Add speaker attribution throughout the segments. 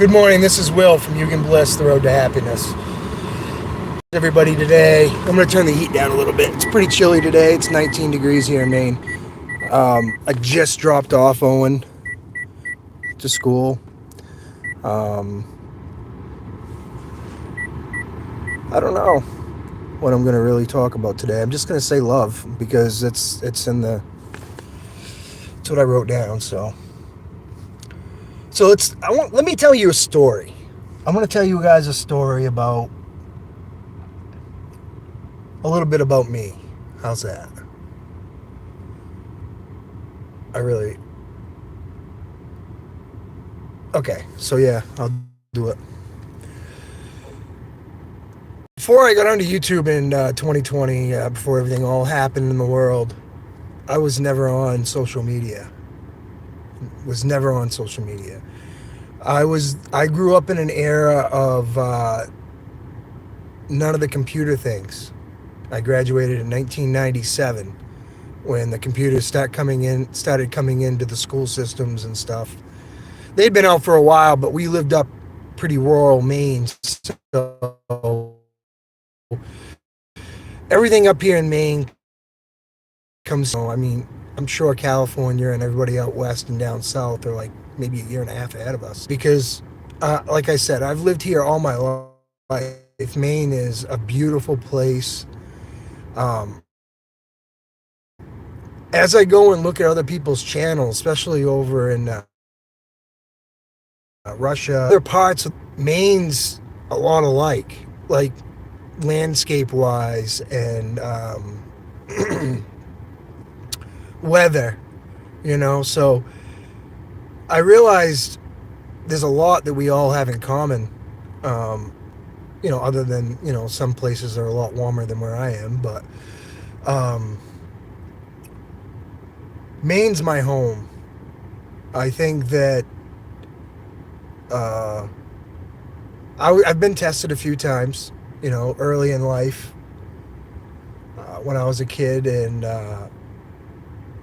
Speaker 1: Good morning. This is Will from Hugan Bliss, The Road to Happiness. Everybody today, I'm going to turn the heat down a little bit. It's pretty chilly today. It's 19 degrees here in Maine. I just dropped off Owen to school. I don't know what I'm going to really talk about today. I'm just going to say love because it's it's what I wrote down. So let me tell you a story. I'm going to tell you guys a story about a little bit about me. How's that? Okay, so yeah, I'll do it. Before I got onto YouTube in 2020, before everything all happened in the world, I was never on social media. Was never on social media. I grew up in an era of none of the computer things. I graduated in 1997 when the computers started coming into the school systems and stuff. They'd been out for a while, but we lived up pretty rural Maine, so everything up here in Maine comes. I mean, I'm sure California and everybody out west and down south are like maybe a year and a half ahead of us because, like I said, I've lived here all my life. Maine is a beautiful place. As I go and look at other people's channels, especially over in Russia, other parts of Maine's a lot alike, like landscape-wise and weather, So I realized there's a lot that we all have in common, other than, some places are a lot warmer than where I am, but Maine's my home. I think that I've been tested a few times, early in life when I was a kid, and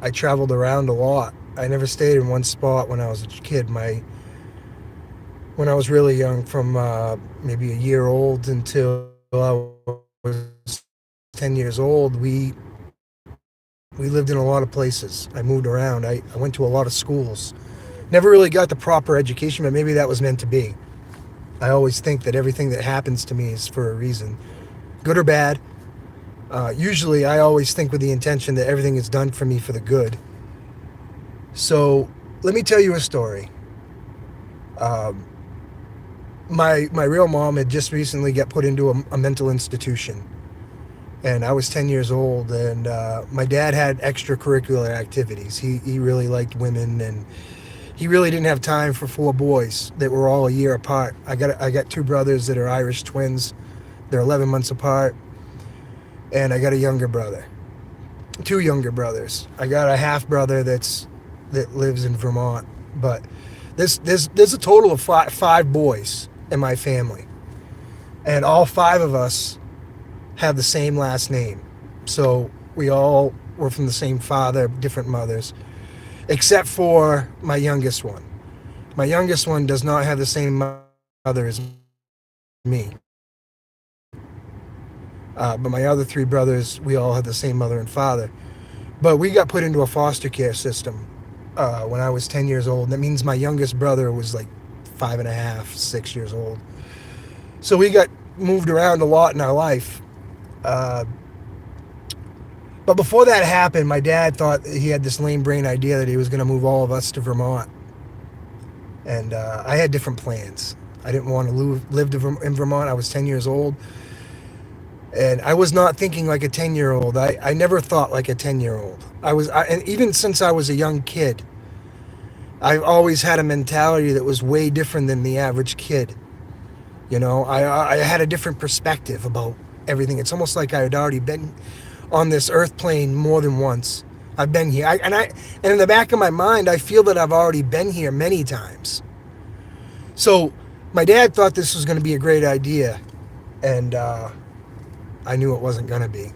Speaker 1: I traveled around a lot. I never stayed in one spot when I was a kid. When I was really young, from maybe a year old until I was 10 years old, we lived in a lot of places. I moved around. I went to a lot of schools. Never really got the proper education, but maybe that was meant to be. I always think that everything that happens to me is for a reason, good or bad. Usually, I always think with the intention that everything is done for me for the good. So, let me tell you a story. My real mom had just recently got put into a mental institution. And I was 10 years old, and my dad had extracurricular activities. He really liked women, and he really didn't have time for 4 boys that were all a year apart. I got 2 brothers that are Irish twins. They're 11 months apart. And I got a younger brother. 2 younger brothers. I got a half brother that lives in Vermont. But there's a total of 5 boys in my family. And all 5 of us have the same last name. So we all were from the same father, different mothers, except for my youngest one. My youngest one does not have the same mother as me. But my other 3 brothers, we all had the same mother and father. But we got put into a foster care system when I was 10 years old. That means my youngest brother was like 5 and a half, 6 years old. So we got moved around a lot in our life. But before that happened, my dad thought he had this lame brain idea that he was going to move all of us to Vermont. And I had different plans. I didn't want to live in Vermont. I was 10 years old. And I was not thinking like a 10-year-old. I never thought like a 10-year-old. And even since I was a young kid, I've always had a mentality that was way different than the average kid. I had a different perspective about everything. It's almost like I had already been on this earth plane more than once. I've been here. And in the back of my mind, I feel that I've already been here many times. So my dad thought this was going to be a great idea. And I knew it wasn't going to be.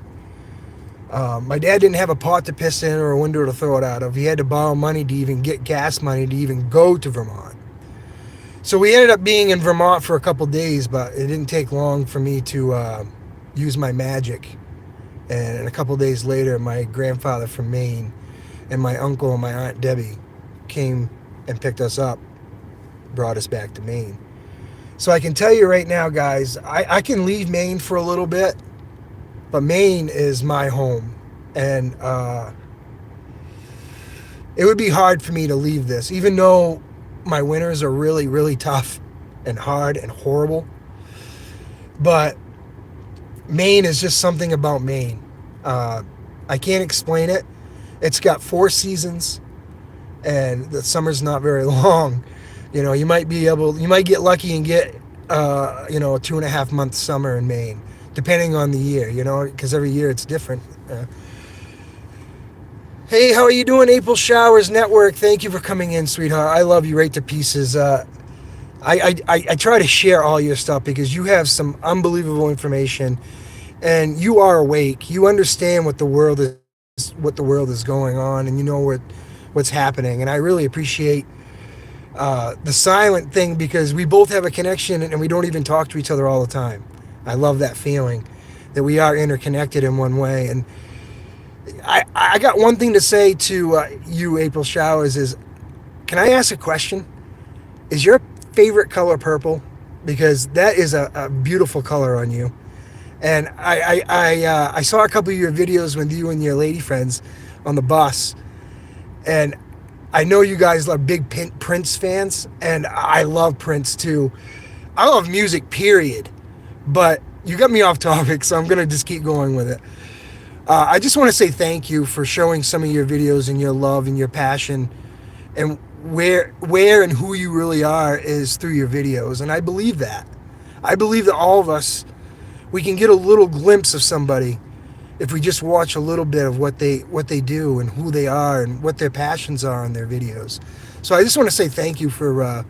Speaker 1: My dad didn't have a pot to piss in or a window to throw it out of. He had to borrow money to even get gas money to even go to Vermont. So we ended up being in Vermont for a couple days, but it didn't take long for me to use my magic. And a couple days later, my grandfather from Maine and my uncle and my Aunt Debbie came and picked us up, brought us back to Maine. So I can tell you right now, guys, I can leave Maine for a little bit, but Maine is my home. And it would be hard for me to leave this, even though my winters are really, really tough and hard and horrible. But Maine is just something about Maine. I can't explain it. It's got 4 seasons, and the summer's not very long. You know, you might get lucky and get, a 2.5 month summer in Maine, depending on the year, because every year it's different. Hey, how are you doing, April Showers Network? Thank you for coming in, sweetheart. I love you right to pieces. I try to share all your stuff because you have some unbelievable information, and you are awake. You understand what the world is going on, and you know what's happening. And I really appreciate the silent thing, because we both have a connection and we don't even talk to each other all the time. I love that feeling that we are interconnected in one way. And I got one thing to say to you, April Showers, is, can I ask a question? Is your favorite color purple? Because that is a beautiful color on you. And I saw a couple of your videos with you and your lady friends on the bus, and I know you guys are big Prince fans, and I love Prince too. I love music, period. But you got me off topic, so I'm going to just keep going with it. I just want to say thank you for showing some of your videos and your love and your passion, and where and who you really are is through your videos. And I believe that. I believe that all of us, we can get a little glimpse of somebody if we just watch a little bit of what they do and who they are and what their passions are in their videos. So I just want to say thank you for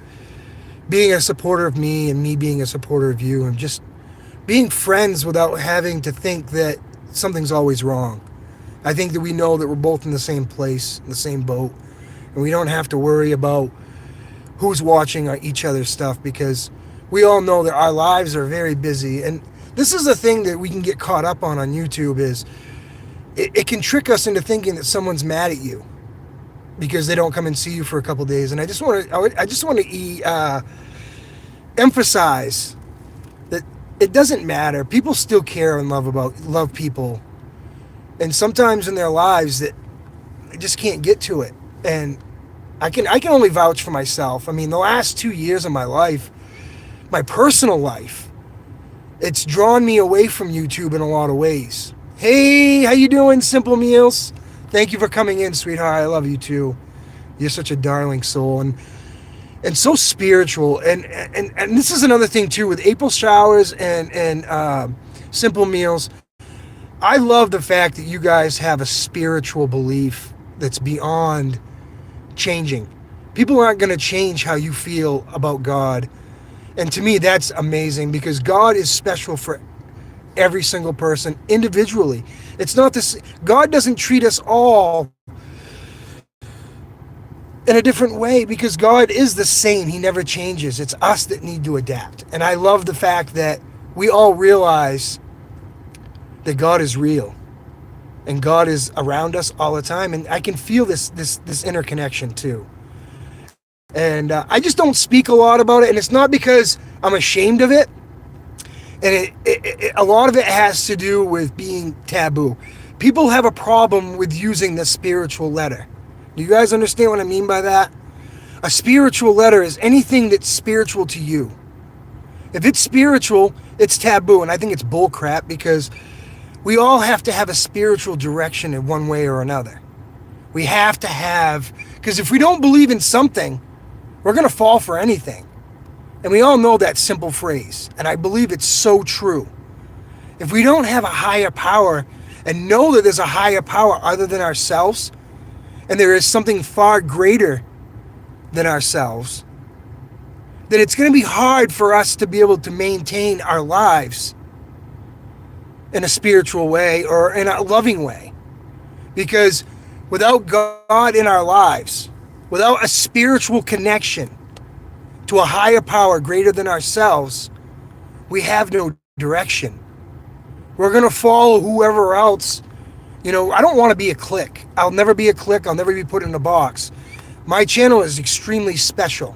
Speaker 1: being a supporter of me and me being a supporter of you, and just being friends without having to think that something's always wrong. I think that we know that we're both in the same place, in the same boat, and we don't have to worry about who's watching each other's stuff, because we all know that our lives are very busy. And this is the thing that we can get caught up on YouTube, is it can trick us into thinking that someone's mad at you because they don't come and see you for a couple days. And I just want to emphasize that it doesn't matter. People still care and love people, and sometimes in their lives that they just can't get to it. And I can only vouch for myself. I mean, the last 2 years of my life, my personal life, it's drawn me away from YouTube in a lot of ways. Hey, how you doing, Simple Meals? Thank you for coming in, sweetheart. I love you too. You're such a darling soul, and so spiritual. And this is another thing too with April Showers and Simple Meals. I love the fact that you guys have a spiritual belief that's beyond changing. People aren't going to change how you feel about God. And to me, that's amazing, because God is special for every single person individually. It's not this. God doesn't treat us all in a different way, because God is the same. He never changes. It's us that need to adapt. And I love the fact that we all realize that God is real and God is around us all the time. And I can feel this interconnection too. And I just don't speak a lot about it, and it's not because I'm ashamed of it. And a lot of it has to do with being taboo. People have a problem with using the spiritual letter. Do you guys understand what I mean by that? A spiritual letter is anything that's spiritual to you. If it's spiritual, it's taboo, and I think it's bull crap, because we all have to have a spiritual direction in one way or another. We have to have, because if we don't believe in something, we're going to fall for anything. And we all know that simple phrase. And I believe it's so true. If we don't have a higher power and know that there's a higher power other than ourselves, and there is something far greater than ourselves, then it's going to be hard for us to be able to maintain our lives in a spiritual way or in a loving way. Because without God in our lives, without a spiritual connection to a higher power greater than ourselves, we have no direction. We're going to follow whoever else. I don't want to be a clique. I'll never be a clique. I'll never be put in a box. My channel is extremely special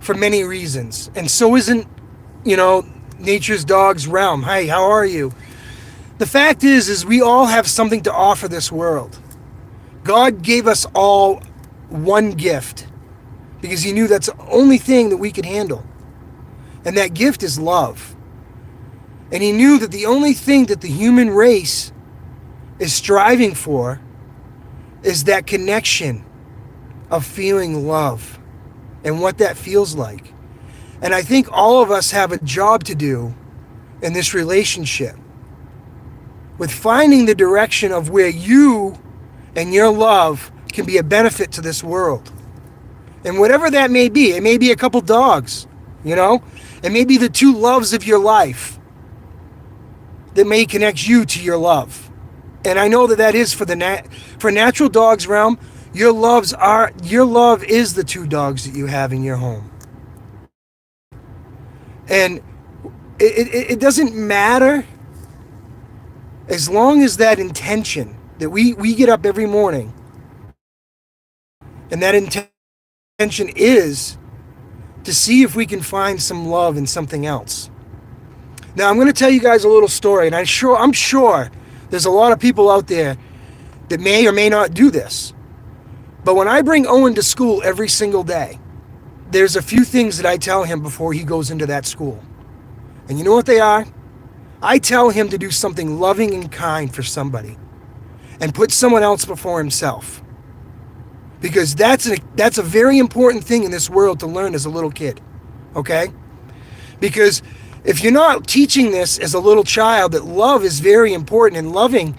Speaker 1: for many reasons. And so isn't, Nature's Dog's realm. Hey, how are you? The fact is we all have something to offer this world. God gave us all one gift because he knew that's the only thing that we could handle. And that gift is love. And he knew that the only thing that the human race is striving for is that connection of feeling love and what that feels like. And I think all of us have a job to do in this relationship with finding the direction of where you and your love can be a benefit to this world. And whatever that may be, it may be a couple dogs, it may be the two loves of your life that may connect you to your love. And I know that is for for Natural Dog's realm. Your love is the two dogs that you have in your home. And it doesn't matter as long as that intention that we get up every morning and that intention is to see if we can find some love in something else. Now, I'm going to tell you guys a little story, and I'm sure there's a lot of people out there that may or may not do this. But when I bring Owen to school every single day, there's a few things that I tell him before he goes into that school. And you know what they are? I tell him to do something loving and kind for somebody and put someone else before himself. Because that's a very important thing in this world to learn as a little kid, okay? Because if you're not teaching this as a little child, that love is very important and loving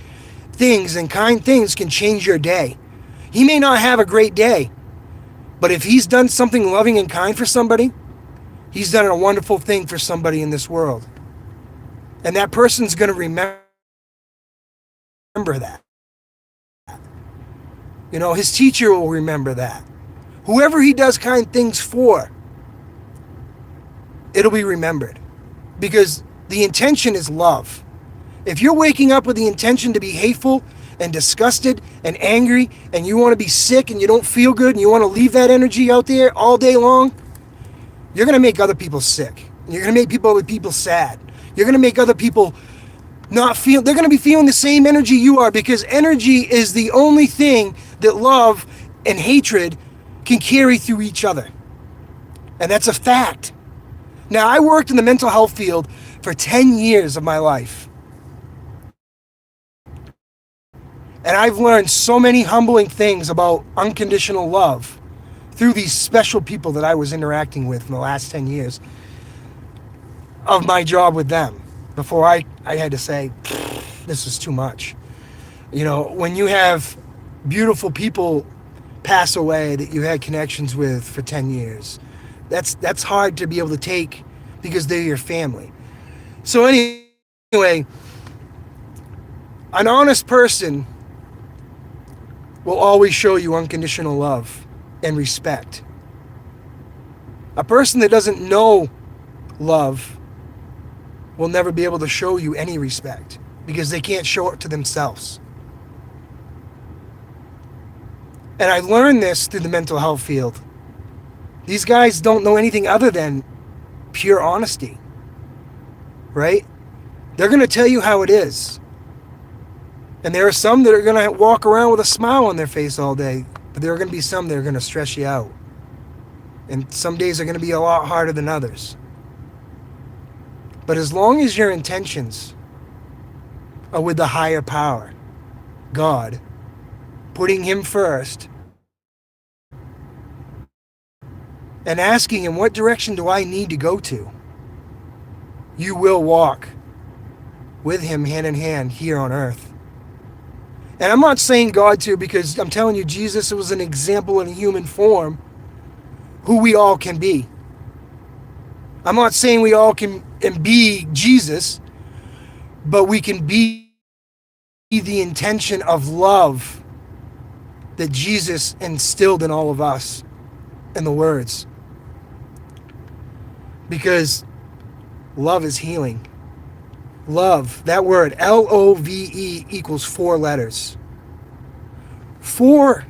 Speaker 1: things and kind things can change your day. He may not have a great day, but if he's done something loving and kind for somebody, he's done a wonderful thing for somebody in this world. And that person's going to remember that. His teacher will remember that. Whoever he does kind things for, it'll be remembered. Because the intention is love. If you're waking up with the intention to be hateful and disgusted and angry and you want to be sick and you don't feel good and you want to leave that energy out there all day long, you're going to make other people sick. You're going to make other people sad. You're going to make other people not feel, they're going to be feeling the same energy you are, because energy is the only thing that love and hatred can carry through each other. And that's a fact. Now, I worked in the mental health field for 10 years of my life. And I've learned so many humbling things about unconditional love through these special people that I was interacting with in the last 10 years of my job with them. Before I had to say, this is too much. When you have beautiful people pass away that you had connections with for 10 years, that's hard to be able to take because they're your family. So anyway, an honest person will always show you unconditional love and respect. A person that doesn't know love will never be able to show you any respect because they can't show it to themselves. And I learned this through the mental health field. These guys don't know anything other than pure honesty, right? They're going to tell you how it is. And there are some that are going to walk around with a smile on their face all day, but there are going to be some that are going to stress you out. And some days are going to be a lot harder than others. But as long as your intentions are with the higher power, God, putting him first, and asking him, what direction do I need to go to? You will walk with him hand in hand here on earth. And I'm not saying God to, because I'm telling you, Jesus was an example in a human form who we all can be. I'm not saying we all can be Jesus, but we can be the intention of love that Jesus instilled in all of us in the words. because love is healing. Love, that word, Love, equals 4 letters.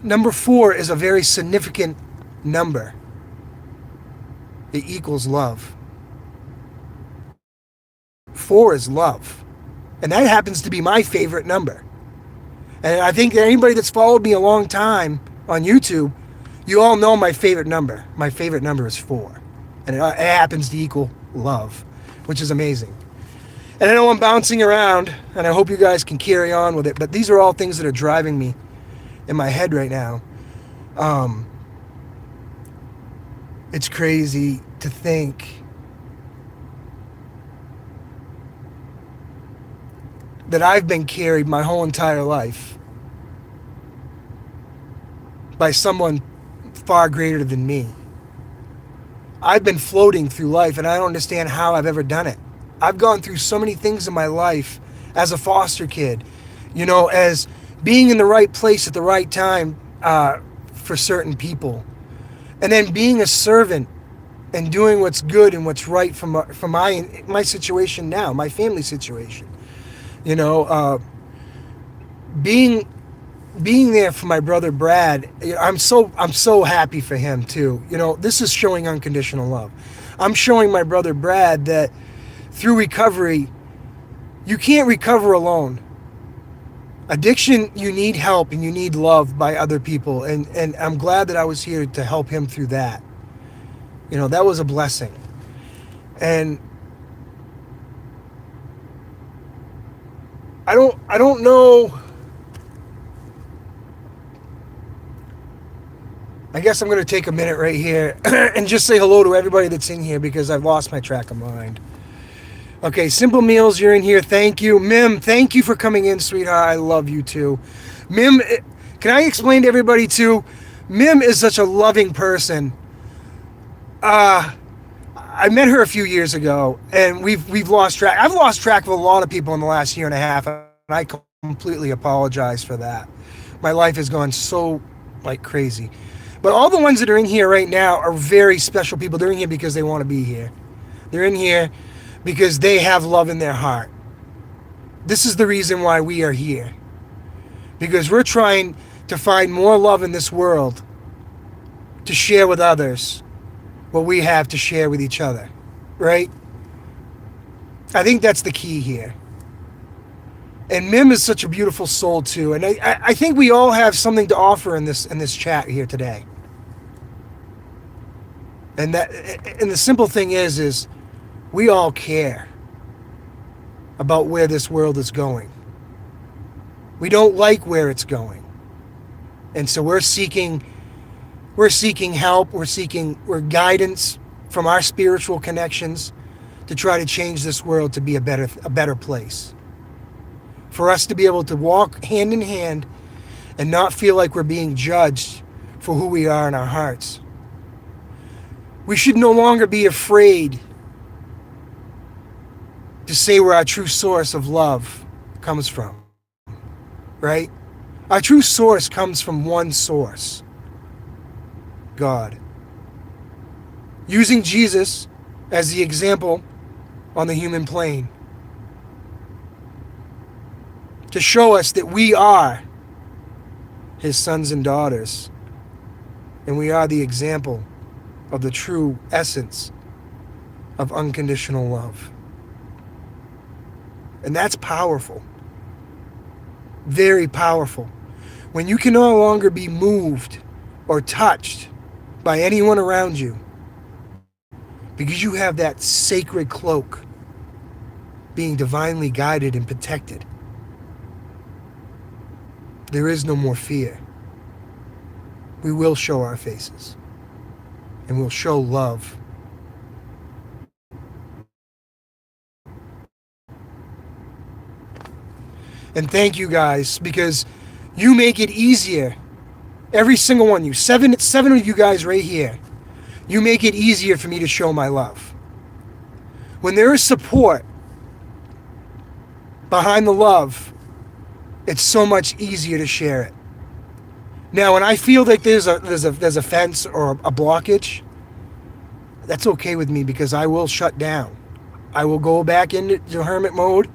Speaker 1: Number 4 is a very significant number. It equals love. 4 is love. And that happens to be my favorite number. And I think that anybody that's followed me a long time on YouTube, you all know my favorite number. My favorite number is 4. And it happens to equal love, which is amazing. And I know I'm bouncing around, and I hope you guys can carry on with it, but these are all things that are driving me in my head right now. It's crazy to think that I've been carried my whole entire life by someone far greater than me. I've been floating through life, and I don't understand how I've ever done it. I've gone through so many things in my life as a foster kid, as being in the right place at the right time for certain people. And then being a servant and doing what's good and what's right for my situation now, my family situation. Being there for my brother Brad, I'm so happy for him too. This is showing unconditional love. I'm showing my brother Brad that through recovery, you can't recover alone. Addiction, you need help and you need love by other people. And I'm glad that I was here to help him through that. That was a blessing. And I don't know. I guess I'm going to take a minute right here and just say hello to everybody that's in here because I've lost my track of mind. Okay, Simple Meals, you're in here. Thank you. Mim, thank you for coming in, sweetheart. I love you too. Mim, can I explain to everybody too? Mim is such a loving person. I met her a few years ago, and we've lost track. I've lost track of a lot of people in the last year and a half, and I completely apologize for that. My life has gone so crazy. But all the ones that are in here right now are very special people. They're in here because they want to be here. They're in here because they have love in their heart. This is the reason why we are here. Because we're trying to find more love in this world to share with others what we have to share with each other, right? I think that's the key here. And Mim is such a beautiful soul too. And I think we all have something to offer in this chat here today. And the simple thing is we all care about where this world is going. We don't like where it's going. And so we're seeking help, we're guidance from our spiritual connections to try to change this world to be a better place. For us to be able to walk hand in hand and not feel like we're being judged for who we are in our hearts. We should no longer be afraid to say where our true source of love comes from, right? Our true source comes from one source, God. Using Jesus as the example on the human plane to show us that we are his sons and daughters, and we are the example of the true essence of unconditional love. And that's powerful. Very powerful. When you can no longer be moved or touched by anyone around you because you have that sacred cloak being divinely guided and protected. There is no more fear. We will show our faces and we'll show love. And thank you guys, because you make it easier. Every single one of you, seven of you guys right here, you make it easier for me to show my love. When there is support behind the love, it's so much easier to share it. Now, when I feel like there's a fence or a blockage, that's okay with me, because I will shut down. I will go back into hermit mode,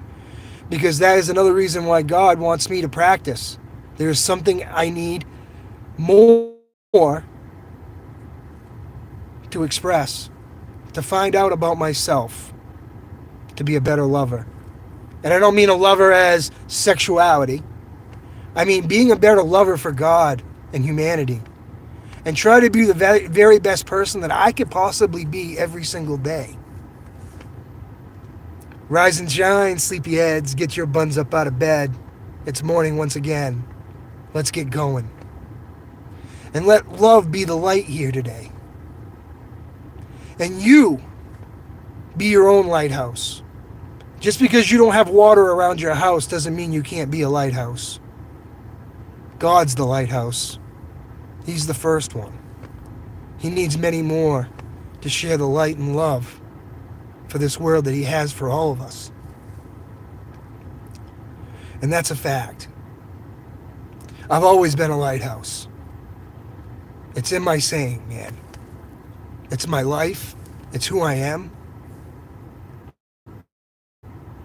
Speaker 1: because that is another reason why God wants me to practice. There's something I need more to express, to find out about myself, to be a better lover. And I don't mean a lover as sexuality. I mean being a better lover for God and humanity. And try to be the very best person that I could possibly be every single day. Rise and shine, sleepyheads. Get your buns up out of bed. It's morning once again. Let's get going. And let love be the light here today. And you be your own lighthouse. Just because you don't have water around your house doesn't mean you can't be a lighthouse. God's the lighthouse. He's the first one. He needs many more to share the light and love for this world that he has for all of us. And that's a fact. I've always been a lighthouse. It's in my saying, man. It's my life. It's who I am.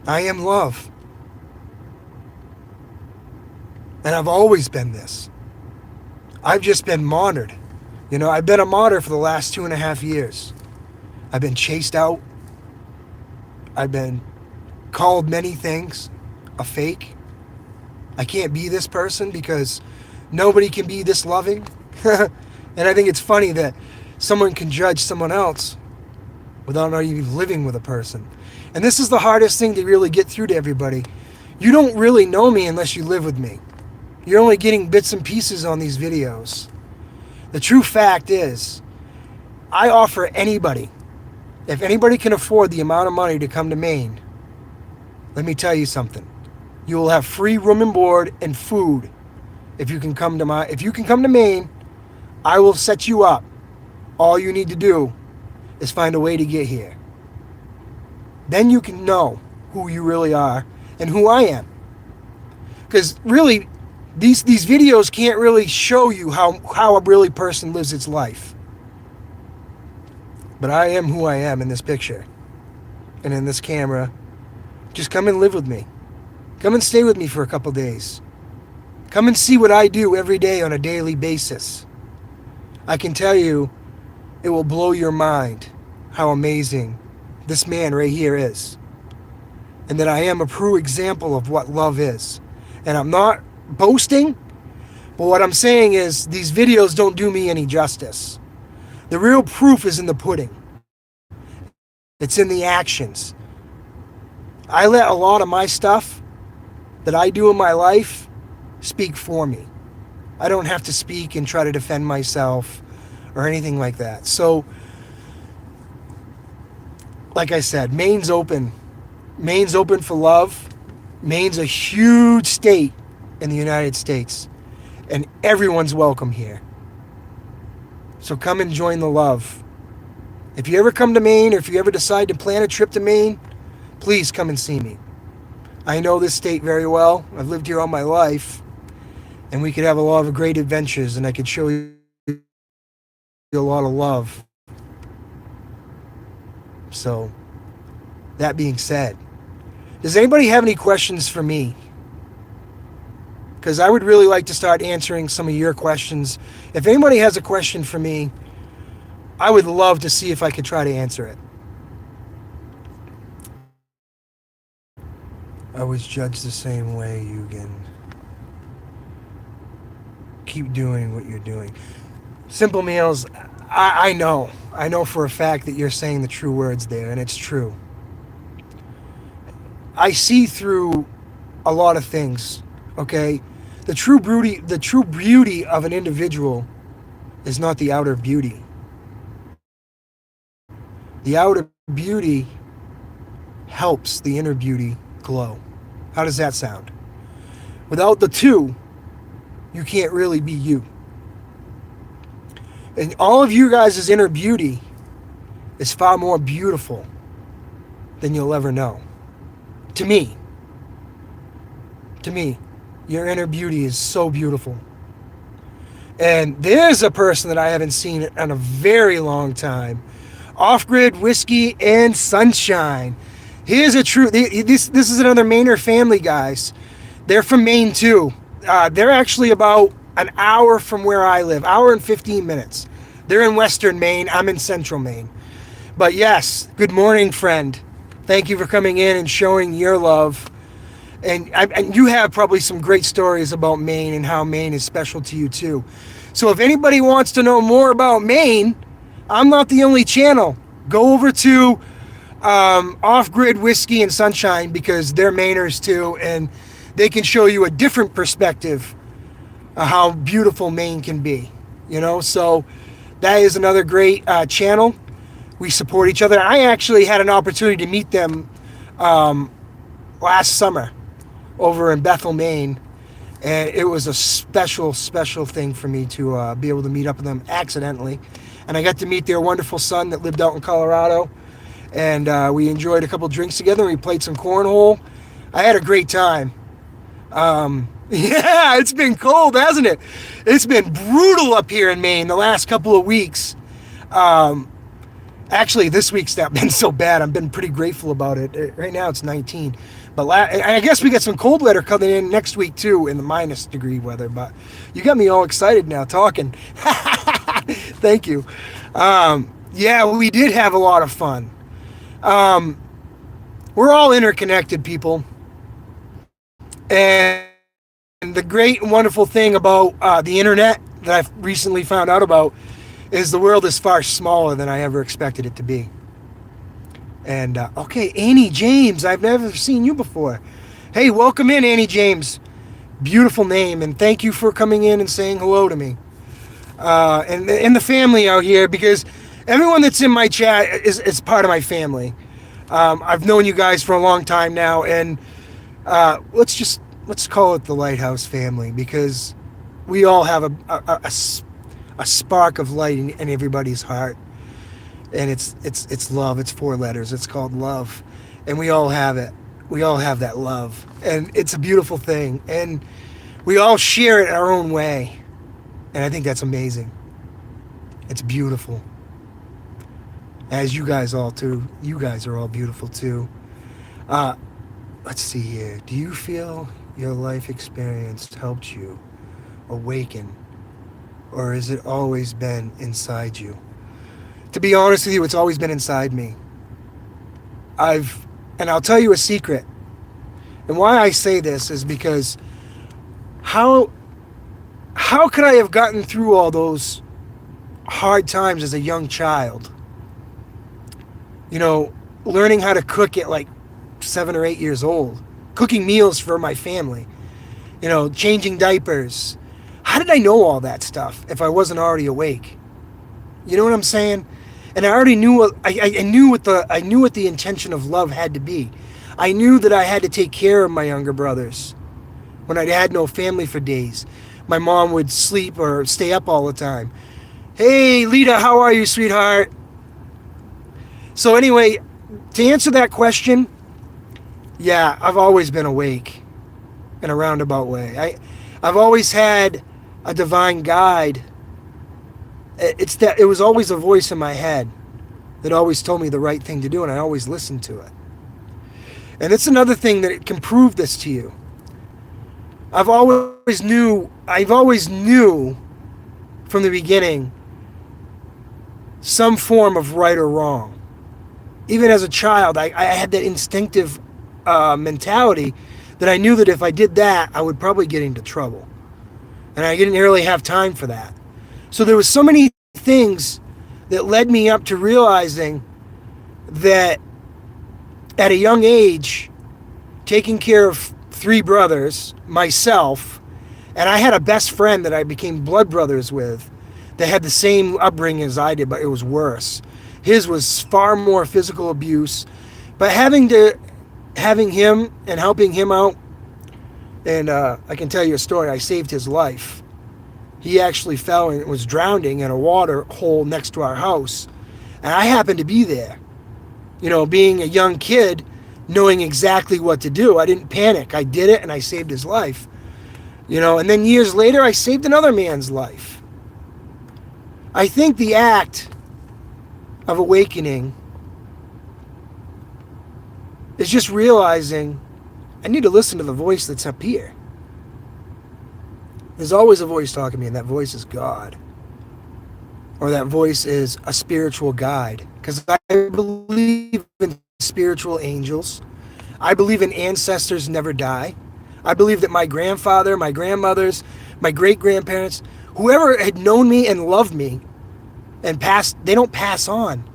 Speaker 1: I am love. And I've always been this. I've just been martyred. You know, I've been a martyr for the last 2.5 years. I've been chased out. I've been called many things. A fake. I can't be this person because nobody can be this loving. And I think it's funny that someone can judge someone else without not even living with a person. And this is the hardest thing to really get through to everybody. You don't really know me unless you live with me. You're only getting bits and pieces on these videos. The true fact is, I offer anybody, if anybody can afford the amount of money to come to Maine, let me tell you something. You will have free room and board and food if you can come to Maine. I will set you up. All you need to do is find a way to get here. Then you can know who you really are and who I am. Because really, these videos can't really show you how a really person lives its life. But I am who I am in this picture and in this camera. Just come and live with me. Come and stay with me for a couple days. Come and see what I do every day on a daily basis. I can tell you, it will blow your mind how amazing this man right here is. And that I am a true example of what love is. And I'm not boasting, but what I'm saying is these videos don't do me any justice. The real proof is in the pudding. It's in the actions. I let a lot of my stuff that I do in my life speak for me. I don't have to speak and try to defend myself or anything like that. So, like I said, Maine's open. Maine's open for love. Maine's a huge state in the United States, and everyone's welcome here. So come and join the love. If you ever come to Maine, or if you ever decide to plan a trip to Maine, please come and see me. I know this state very well. I've lived here all my life, and we could have a lot of great adventures, and I could show you a lot of love. So, that being said, does anybody have any questions for me? Because I would really like to start answering some of your questions. If anybody has a question for me, I would love to see if I could try to answer it. I was judged the same way, Eugen. Keep doing what you're doing. Simple Meals, I know. I know for a fact that you're saying the true words there, and it's true. I see through a lot of things, okay? The true beauty of an individual is not the outer beauty. The outer beauty helps the inner beauty glow. How does that sound? Without the two, you can't really be you. And all of you guys' inner beauty is far more beautiful than you'll ever know. To me, your inner beauty is so beautiful. And there's a person that I haven't seen in a very long time. Off-Grid Whiskey and Sunshine. Here's a true, this is another Mainer family, guys. They're from Maine too. They're actually about an hour from where I live, hour and 15 minutes. They're in Western Maine. I'm in Central Maine. But yes, good morning, friend. Thank you for coming in and showing your love. And you have probably some great stories about Maine and how Maine is special to you too. So if anybody wants to know more about Maine, I'm not the only channel. Go over to Off-Grid Whiskey and Sunshine, because they're Mainers too, and they can show you a different perspective of how beautiful Maine can be. So that is another great channel. We support each other. I actually had an opportunity to meet them last summer over in Bethel, Maine, and it was a special thing for me to be able to meet up with them accidentally. And I got to meet their wonderful son that lived out in Colorado, and we enjoyed a couple drinks together, and we played some cornhole. I had a great time. Yeah, it's been cold, hasn't it? It's been brutal up here in Maine the last couple of weeks. Actually, this week's not been so bad. I've been pretty grateful about it. Right now it's 19. But I guess we got some cold weather coming in next week too, in the minus degree weather. But you got me all excited now talking. Thank you. Yeah, we did have a lot of fun. We're all interconnected, people. And the great and wonderful thing about the internet that I've recently found out about is the world is far smaller than I ever expected it to be. And, okay, Annie James, I've never seen you before. Hey, welcome in, Annie James. Beautiful name, and thank you for coming in and saying hello to me. And the family out here, because everyone that's in my chat is part of my family. I've known you guys for a long time now, and let's call it the Lighthouse family, because we all have a spark of light in everybody's heart, and it's love. It's 4 letters. It's called love, and we all have it. We all have that love, and it's a beautiful thing, and we all share it our own way, and I think that's amazing. It's beautiful, as you guys all too. You guys are all beautiful too. Let's see here. Do you feel your life experience helped you awaken, or has it always been inside you? To be honest with you, it's always been inside me. And I'll tell you a secret. And why I say this is because how could I have gotten through all those hard times as a young child? Learning how to cook at like 7 or 8 years old, cooking meals for my family, changing diapers. How did I know all that stuff if I wasn't already awake? You know what I'm saying? And I already knew I knew what the intention of love had to be. I knew that I had to take care of my younger brothers when I had no family for days. My mom would sleep or stay up all the time. Hey, Lita, how are you, sweetheart? So anyway, to answer that question, yeah, I've always been awake in a roundabout way. I've always had a divine guide. It was always a voice in my head that always told me the right thing to do, and I always listened to it. And it's another thing that can prove this to you. I've always knew from the beginning some form of right or wrong. Even as a child, I had that instinctive mentality that I knew that if I did that, I would probably get into trouble. And I didn't really have time for that. So there was so many things that led me up to realizing that at a young age, taking care of 3 brothers, myself, and I had a best friend that I became blood brothers with that had the same upbringing as I did, but it was worse. His was far more physical abuse. But having him and helping him out, and I can tell you a story, I saved his life. He actually fell and was drowning in a water hole next to our house. And I happened to be there. Being a young kid, knowing exactly what to do. I didn't panic. I did it, and I saved his life. And then years later, I saved another man's life. I think the act of awakening is just realizing I need to listen to the voice that's up here. There's always a voice talking to me, and that voice is God. Or that voice is a spiritual guide. Because I believe in spiritual angels. I believe in ancestors never die. I believe that my grandfather, my grandmothers, my great-grandparents, whoever had known me and loved me and passed, they don't pass on.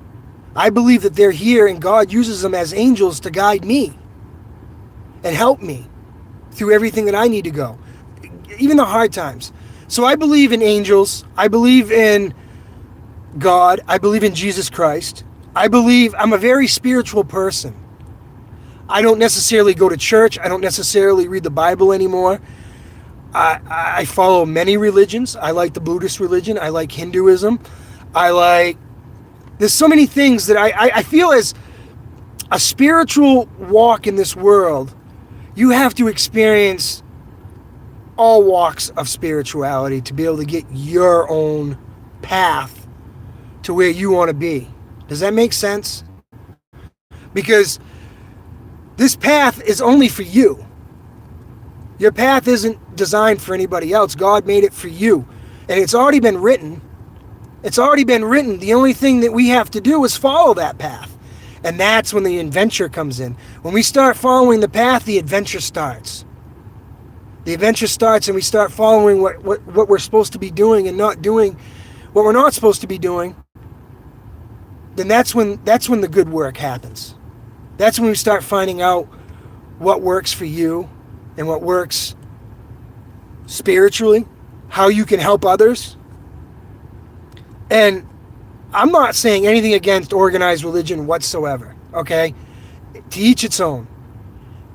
Speaker 1: I believe that they're here and God uses them as angels to guide me and help me through everything that I need to go, even the hard times. So I believe in angels. I believe in God. I believe in Jesus Christ. I'm a very spiritual person. I don't necessarily go to church. I don't necessarily read the Bible anymore. I follow many religions. I like the Buddhist religion. I like Hinduism. There's so many things that I feel as a spiritual walk in this world, you have to experience all walks of spirituality to be able to get your own path to where you want to be. Does that make sense? Because this path is only for you. Your path isn't designed for anybody else. God made it for you. And it's already been written. It's already been written. The only thing that we have to do is follow that path. And that's when the adventure comes in. When we start following the path, the adventure starts. The adventure starts and we start following what we're supposed to be doing and not doing what we're not supposed to be doing. Then that's when the good work happens. That's when we start finding out what works for you and what works spiritually, how you can help others. And I'm not saying anything against organized religion whatsoever, okay? To each its own.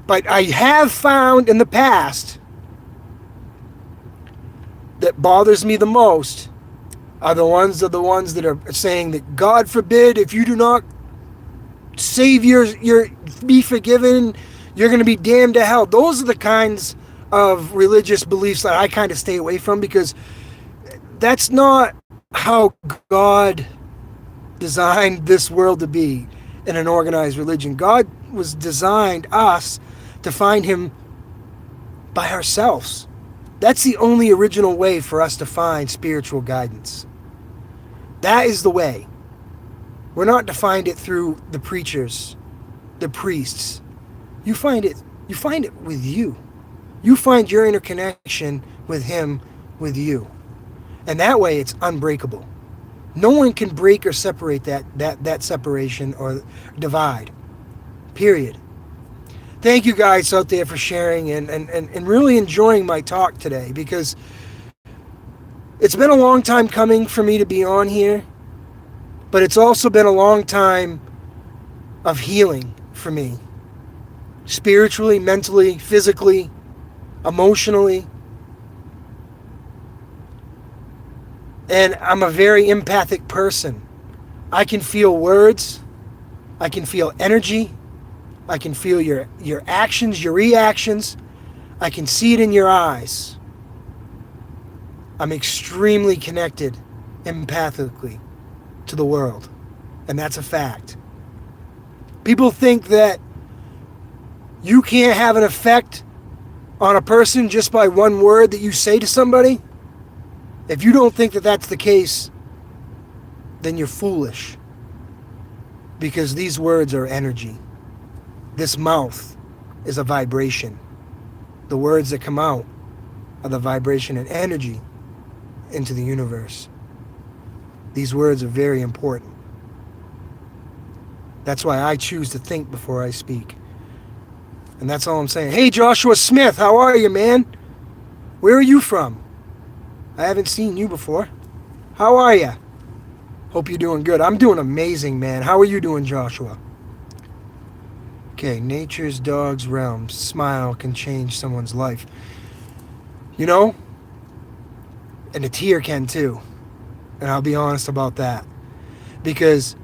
Speaker 1: But I have found in the past that bothers me the most are the ones that are saying that God forbid if you do not save your be forgiven, you're going to be damned to hell. Those are the kinds of religious beliefs that I kind of stay away from, because that's not how God designed this world to be in an organized religion. God was designed us to find him by ourselves. That's the only original way for us to find spiritual guidance. That is the way. We're not to find it through the preachers, the priests. You find it with you. You find your interconnection with him, with you. And that way it's unbreakable. No one can break or separate that separation or divide. Period. Thank you guys out there for sharing and really enjoying my talk today, because it's been a long time coming for me to be on here, but it's also been a long time of healing for me. Spiritually, mentally, physically, emotionally. And I'm a very empathic person. I can feel words. I can feel energy. I can feel your actions, your reactions. I can see it in your eyes. I'm extremely connected empathically to the world. And that's a fact. People think that you can't have an effect on a person just by one word that you say to somebody. If you don't think that that's the case, then you're foolish. Because these words are energy. This mouth is a vibration. The words that come out are the vibration and energy into the universe. These words are very important. That's why I choose to think before I speak. And that's all I'm saying. Hey, Joshua Smith, how are you, man? Where are you from? I haven't seen you before. How are you? Hope you're doing good. I'm doing amazing, man. How are you doing, Joshua? Okay, nature's dog's realm. Smile can change someone's life. You know, and a tear can too. And I'll be honest about that. Because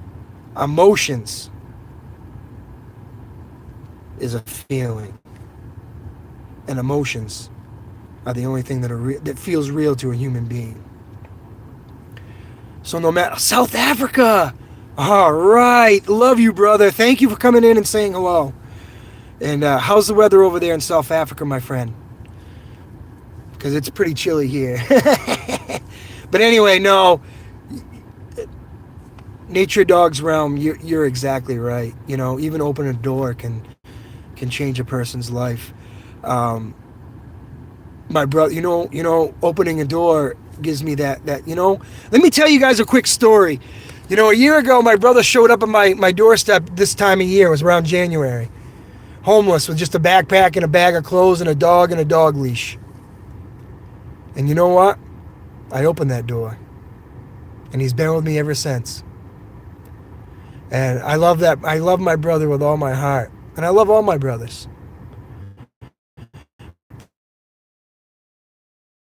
Speaker 1: emotions is a feeling. And emotions are the only thing that feels real to a human being. So no matter... South Africa! All right. Love you, brother. Thank you for coming in and saying hello. And how's the weather over there in South Africa, my friend? Because it's pretty chilly here. But anyway, no. Nature Dog's realm, you're exactly right. You know, even opening a door can change a person's life. Um, my brother, opening a door gives me that. Let me tell you guys a quick story. A year ago, my brother showed up at my doorstep this time of year. It was around January. Homeless with just a backpack and a bag of clothes and a dog leash. And you know what? I opened that door. And he's been with me ever since. And I love that. I love my brother with all my heart. And I love all my brothers.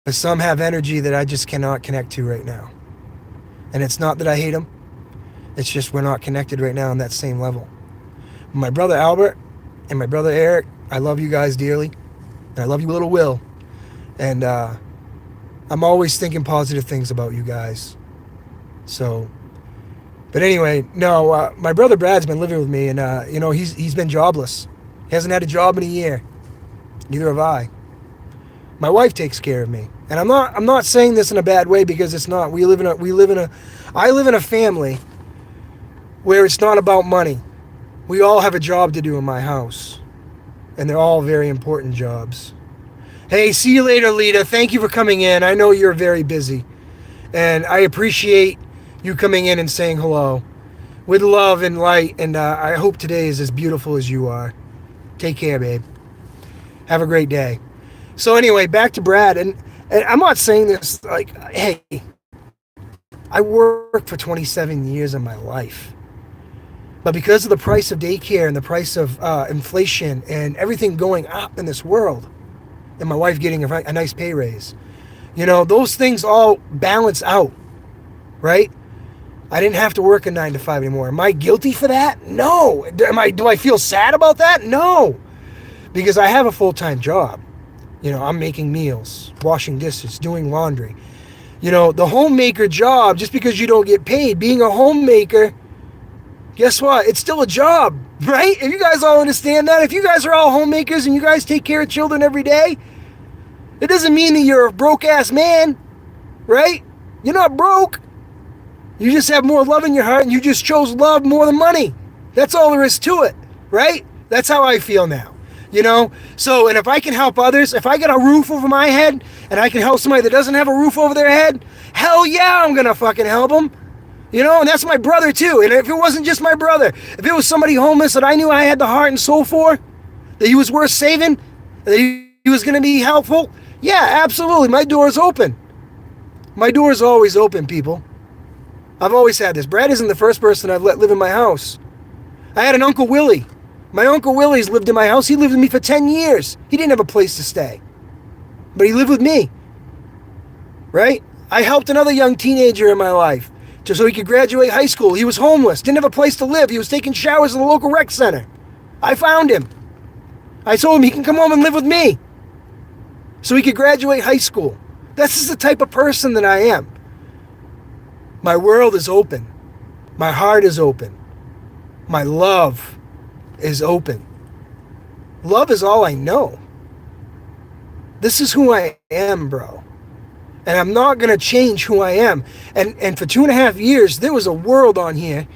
Speaker 1: But some have energy that I just cannot connect to right now. And it's not that I hate them. It's just we're not connected right now on that same level. My brother Albert and my brother Eric, I love you guys dearly. And I love you, little Will. And I'm always thinking positive things about you guys. So, but anyway, no, my brother Brad's been living with me, and he's been jobless. He hasn't had a job in a year. Neither have I. My wife takes care of me, and I'm not saying this in a bad way, because it's not. I live in a family where it's not about money. We all have a job to do in my house, and they're all very important jobs. Hey, see you later, Lita. Thank you for coming in. I know you're very busy, and I appreciate you coming in and saying hello with love and light, and I hope today is as beautiful as you are. Take care, babe. Have a great day. So anyway, back to Brad, and I'm not saying this like, hey, I worked for 27 years of my life, but because of the price of daycare and the price of inflation and everything going up in this world, and my wife getting a nice pay raise, those things all balance out, right? I didn't have to work a 9 to 5 anymore. Am I guilty for that? No. Do I feel sad about that? No. Because I have a full-time job. I'm making meals, washing dishes, doing laundry. The homemaker job, just because you don't get paid, being a homemaker, guess what? It's still a job, right? If you guys all understand that, if you guys are all homemakers and you guys take care of children every day, it doesn't mean that you're a broke-ass man, right? You're not broke. You just have more love in your heart, and you just chose love more than money. That's all there is to it, right? That's how I feel now, So, and if I can help others, if I get a roof over my head, and I can help somebody that doesn't have a roof over their head, hell yeah, I'm going to fucking help them. And that's my brother too. And if it wasn't just my brother, if it was somebody homeless that I knew I had the heart and soul for, that he was worth saving, that he was going to be helpful, yeah, absolutely. My door is open. My door is always open, people. I've always had this. Brad isn't the first person I've let live in my house. I had an Uncle Willie. My Uncle Willie's lived in my house. He lived with me for 10 years. He didn't have a place to stay. But he lived with me. Right? I helped another young teenager in my life just so he could graduate high school. He was homeless. Didn't have a place to live. He was taking showers in the local rec center. I found him. I told him he can come home and live with me so he could graduate high school. This is the type of person that I am. My world is open. My heart is open. My love is open. Love is all I know. This is who I am, bro. And I'm not going to change who I am. And for 2.5 years, there was a world on here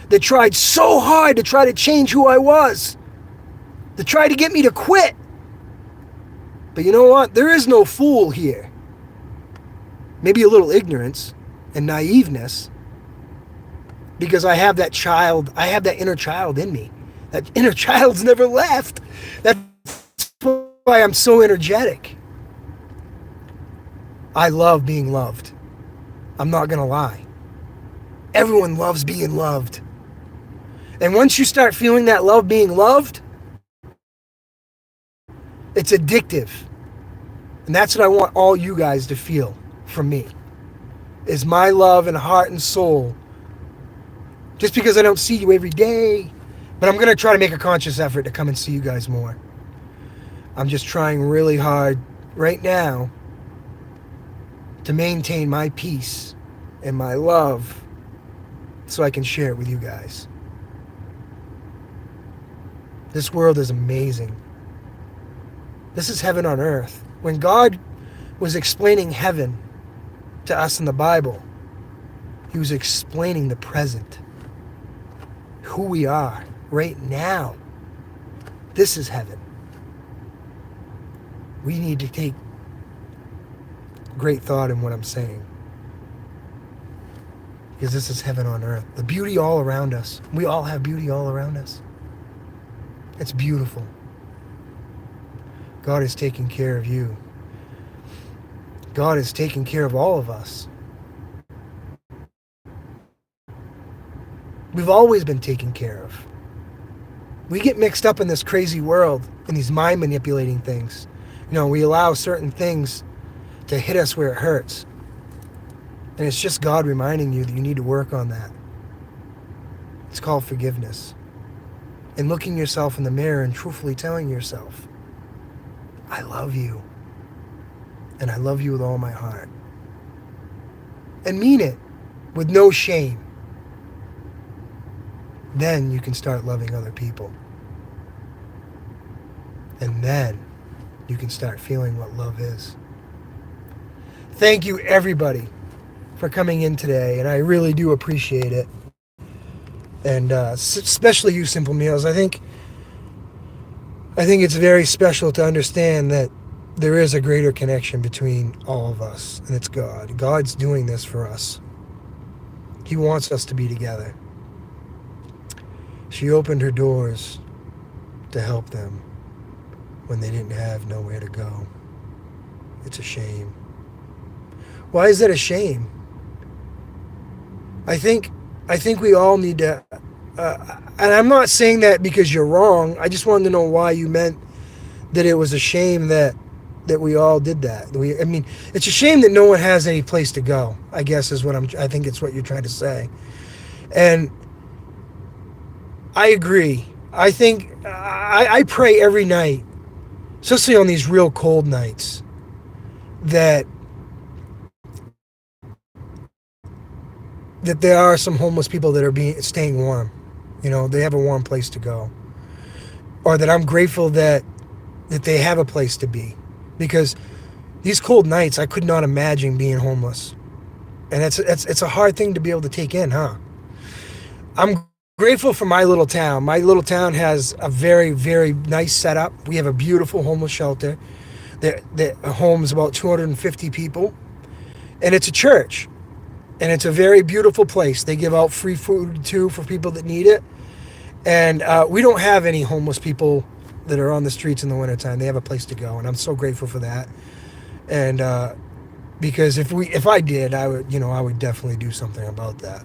Speaker 1: that tried so hard to try to change who I was. To try to get me to quit. But you know what? There is no fool here. Maybe a little ignorance and naiveness, because I have that inner child in me. That inner child's never left. That's why I'm so energetic. I love being loved. I'm not gonna lie. Everyone loves being loved. And once you start feeling that love being loved, it's addictive. And that's what I want all you guys to feel from me. Is my love and heart and soul. Just because I don't see you every day, but I'm going to try to make a conscious effort to come and see you guys more. I'm just trying really hard right now to maintain my peace and my love so I can share it with you guys. This world is amazing. This is heaven on earth. When God was explaining heaven to us in the Bible, he was explaining the present, who we are right now. This is heaven. We need to take great thought in what I'm saying, because this is heaven on earth. The beauty all around us. We all have beauty all around us. It's beautiful. God is taking care of you. God is taking care of all of us. We've always been taken care of. We get mixed up in this crazy world, in these mind manipulating things. We allow certain things to hit us where it hurts. And it's just God reminding you that you need to work on that. It's called forgiveness. And looking yourself in the mirror and truthfully telling yourself, I love you. And I love you with all my heart. And mean it with no shame. Then you can start loving other people. And then you can start feeling what love is. Thank you, everybody, for coming in today. And I really do appreciate it. And especially you, Simple Meals. I think it's very special to understand that there is a greater connection between all of us, and it's God. God's doing this for us. He wants us to be together. She opened her doors to help them when they didn't have nowhere to go. It's a shame. Why is that a shame? I think we all need to, and I'm not saying that because you're wrong. I just wanted to know why you meant that it was a shame that we all did that. It's a shame that no one has any place to go, I guess is what I think it's what you're trying to say. And I agree. I think, I pray every night, especially on these real cold nights, that there are some homeless people that are staying warm. They have a warm place to go. Or that I'm grateful that they have a place to be. Because these cold nights, I could not imagine being homeless. And it's a hard thing to be able to take in, huh? I'm grateful for my little town. My little town has a very, very nice setup. We have a beautiful homeless shelter that homes about 250 people. And it's a church. And it's a very beautiful place. They give out free food, too, for people that need it. And we don't have any homeless people that are on the streets in the wintertime. They have a place to go, and I'm so grateful for that. And because if I did, I would definitely do something about that.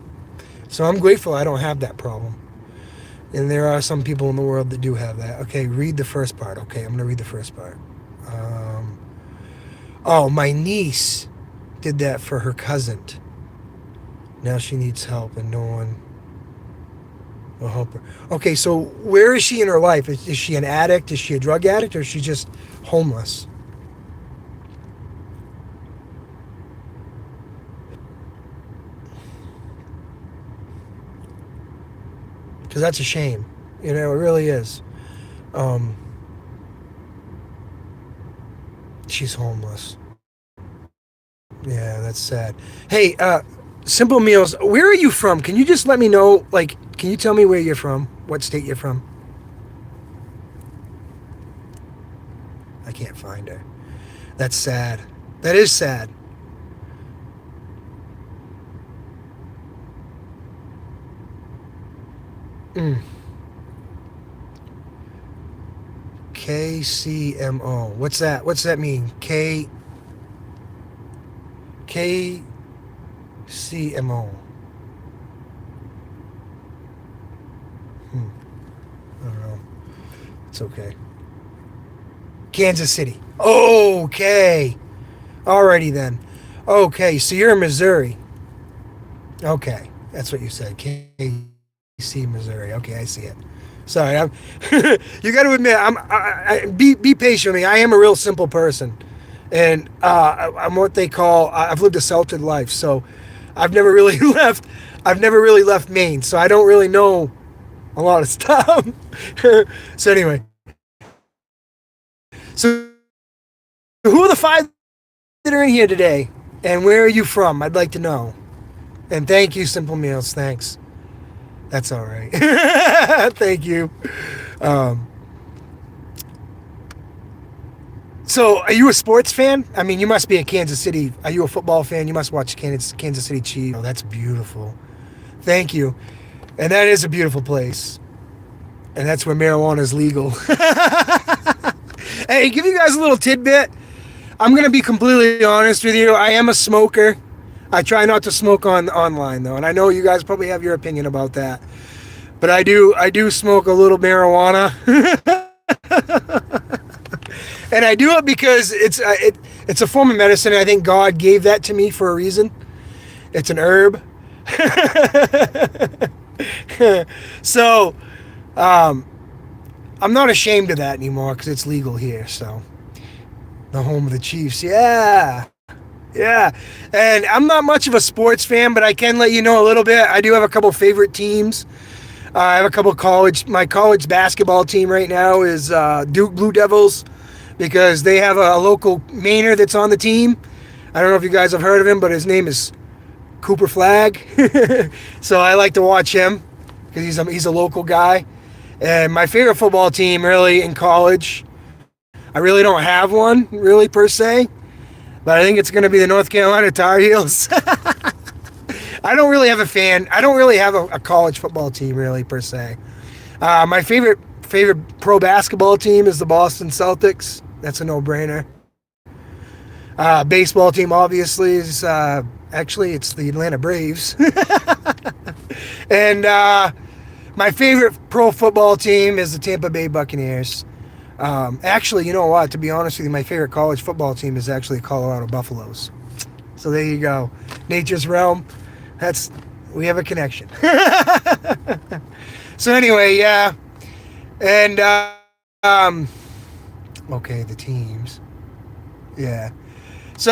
Speaker 1: So I'm grateful I don't have that problem. And there are some people in the world that do have that. Okay, read the first part. Okay, I'm going to read the first part. My niece did that for her cousin. Now she needs help and no one will help her. Okay, so where is she in her life? Is she an addict? Is she a drug addict? Or is she just homeless? Because that's a shame. It really is. She's homeless. Yeah, that's sad. Hey, Simple Meals, where are you from? Can you just let me know, can you tell me where you're from? What state you're from? I can't find her. That's sad. That is sad. KCMO. What's that? What's that mean? KCMO. I don't know. It's okay. Kansas City. Okay. Alrighty then. Okay, so you're in Missouri. Okay, that's what you said. KC, Missouri. Okay, I see it. Sorry, you got to admit, be patient with me. I am a real simple person, and I'm what they call. I've lived a sheltered life, so I've never really left. I've never really left Maine, so I don't really know a lot of stuff. So anyway, so who are the five that are in here today, and where are you from? I'd like to know. And thank you, Simple Meals. Thanks. That's all right. Thank you. Um, so, are you a sports fan? I mean, you must be a Kansas City. Are you a football fan? You must watch Kansas City Chiefs. Oh, that's beautiful. Thank you. And that is a beautiful place. And that's where marijuana is legal. Hey, give you guys a little tidbit. I'm going to be completely honest with you. I am a smoker. I try not to smoke online though, and I know you guys probably have your opinion about that. But I do smoke a little marijuana. And I do it because it's a form of medicine, and I think God gave that to me for a reason. It's an herb. So, I'm not ashamed of that anymore because it's legal here. So, the home of the Chiefs, yeah. Yeah, and I'm not much of a sports fan, but I can let you know a little bit. I do have a couple favorite teams. I have a couple my college basketball team right now is Duke Blue Devils, because they have a local Mainer that's on the team. I don't know if you guys have heard of him, but his name is Cooper Flagg. So I like to watch him because he's a local guy. And my favorite football team really in college, I really don't have one really per se. But I think it's going to be the North Carolina Tar Heels. I don't really have a college football team really per se. My favorite pro basketball team is the Boston Celtics. That's a no-brainer. Baseball team obviously is actually it's the Atlanta Braves. And my favorite pro football team is the Tampa Bay Buccaneers. Actually, you know what? To be honest with you, my favorite college football team is actually Colorado Buffaloes. So there you go. Nature's realm. We have a connection. So anyway, yeah. And, okay, the teams. Yeah. So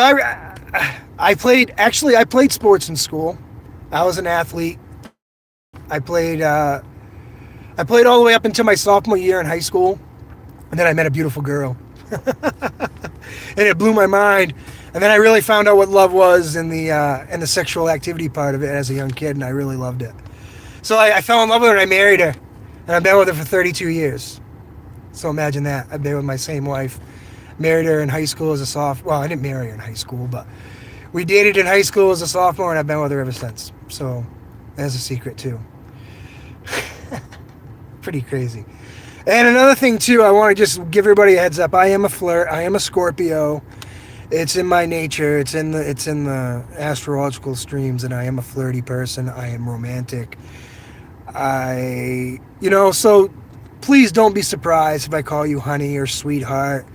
Speaker 1: I played sports in school. I was an athlete. I played all the way up until my sophomore year in high school. And then I met a beautiful girl. And it blew my mind. And then I really found out what love was in the sexual activity part of it as a young kid, and I really loved it. So I fell in love with her and I married her. And I've been with her for 32 years. So imagine that. I've been with my same wife. Married her in high school as a sophomore. Well, I didn't marry her in high school, but we dated in high school as a sophomore, and I've been with her ever since. So that's a secret too. Pretty crazy. And another thing too, I want to just give everybody a heads up. I am a flirt. I am a Scorpio. It's in my nature. It's in the astrological streams, and I am a flirty person. I am romantic. So please don't be surprised if I call you honey or sweetheart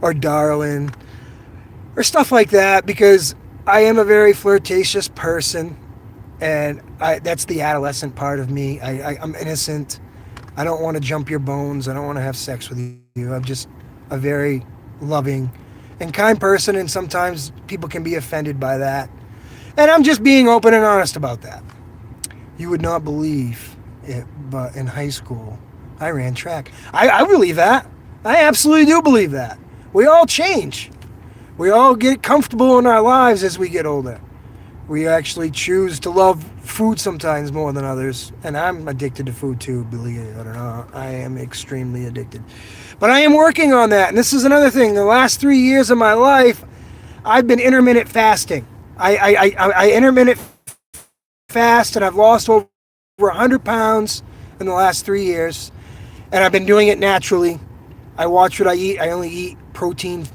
Speaker 1: or darling or stuff like that, because I am a very flirtatious person, and that's the adolescent part of me. I'm innocent. I don't want to jump your bones. I don't want to have sex with you. I'm just a very loving and kind person, and sometimes people can be offended by that. And I'm just being open and honest about that. You would not believe it, but in high school, I ran track. I believe that. I absolutely do believe that. We all change. We all get comfortable in our lives as we get older. We actually choose to love food sometimes more than others. And I'm addicted to food too, believe it or not. I am extremely addicted. But I am working on that. And this is another thing. The last 3 years of my life, I've been intermittent fasting. I intermittent fast, and I've lost over 100 pounds in the last 3 years. And I've been doing it naturally. I watch what I eat. I only eat protein,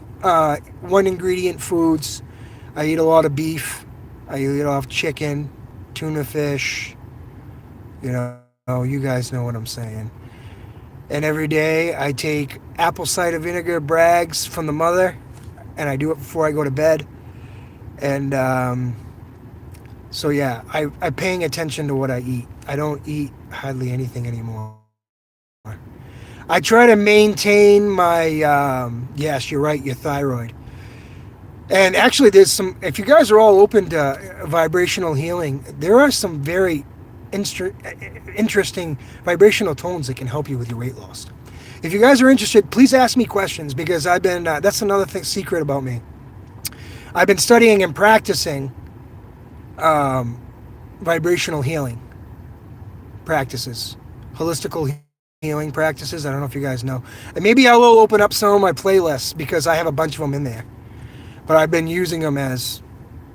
Speaker 1: one ingredient foods. I eat a lot of beef. I eat a lot of chicken, tuna fish. You guys know what I'm saying. And every day I take apple cider vinegar Bragg's from the mother, and I do it before I go to bed. And so yeah, I'm paying attention to what I eat. I don't eat hardly anything anymore. I try to maintain my, yes, you're right, your thyroid. And actually, there's some, if you guys are all open to vibrational healing, there are some very interesting vibrational tones that can help you with your weight loss. If you guys are interested, please ask me questions, because I've been, that's another thing, secret about me. I've been studying and practicing vibrational healing practices, holistical healing practices. I don't know if you guys know. And maybe I will open up some of my playlists, because I have a bunch of them in there. But I've been using them as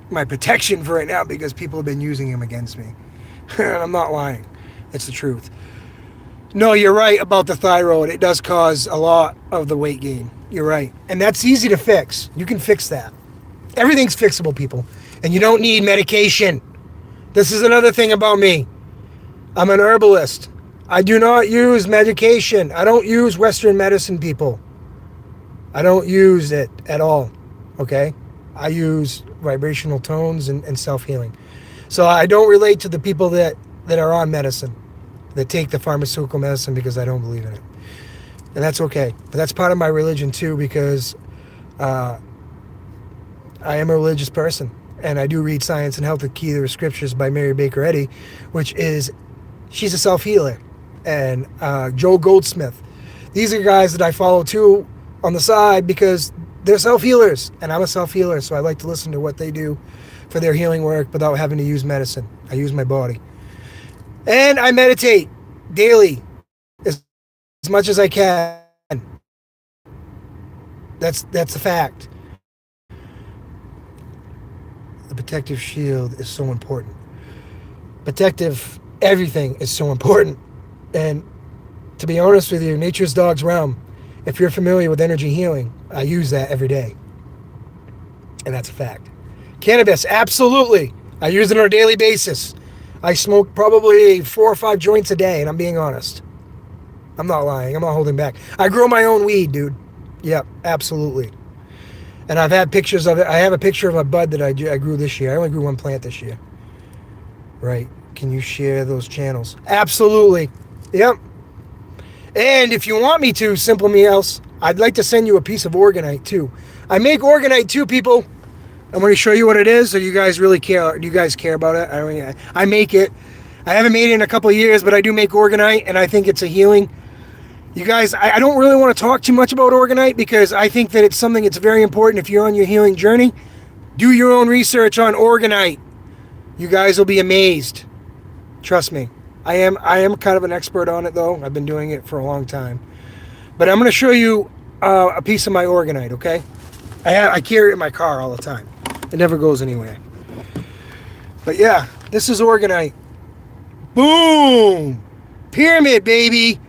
Speaker 1: my protection for right now, because people have been using them against me. And I'm not lying. It's the truth. No, you're right about the thyroid. It does cause a lot of the weight gain. You're right. And that's easy to fix. You can fix that. Everything's fixable, people. And you don't need medication. This is another thing about me. I'm an herbalist. I do not use medication. I don't use Western medicine, people. I don't use it at all. Okay? I use vibrational tones and self-healing. So I don't relate to the people that are on medicine, that take the pharmaceutical medicine, because I don't believe in it. And that's okay. But that's part of my religion too, because I am a religious person. And I do read Science and Health, the Key to the Scriptures by Mary Baker Eddy, which is, she's a self-healer. And Joe Goldsmith. These are guys that I follow too on the side, because they're self-healers. And I'm a self-healer, so I like to listen to what they do for their healing work without having to use medicine. I use my body. And I meditate daily as much as I can. That's a fact. The protective shield is so important. Protective everything is so important. And to be honest with you, Nature's Dog's Realm, if you're familiar with energy healing, I use that every day. And that's a fact. Cannabis, absolutely. I use it on a daily basis. I smoke probably 4 or 5 joints a day, and I'm being honest. I'm not lying. I'm not holding back. I grow my own weed, dude. Yep, absolutely. And I've had pictures of it. I have a picture of a bud that I grew this year. I only grew one plant this year. Right. Can you share those channels? Absolutely. Yep. And if you want me to, Simple Meals, I'd like to send you a piece of Organite too. I make Organite too, people. I'm going to show you what it is. So you guys really care? Do you guys care about it? I make it. I haven't made it in a couple of years, but I do make Organite, and I think it's a healing. You guys, I don't really want to talk too much about Organite, because I think that it's something that's very important. If you're on your healing journey, do your own research on Organite. You guys will be amazed. Trust me. I am kind of an expert on it, though. I've been doing it for a long time. But I'm going to show you a piece of my Organite, okay? I carry it in my car all the time. It never goes anywhere. But yeah, this is Organite. Boom! Pyramid, baby!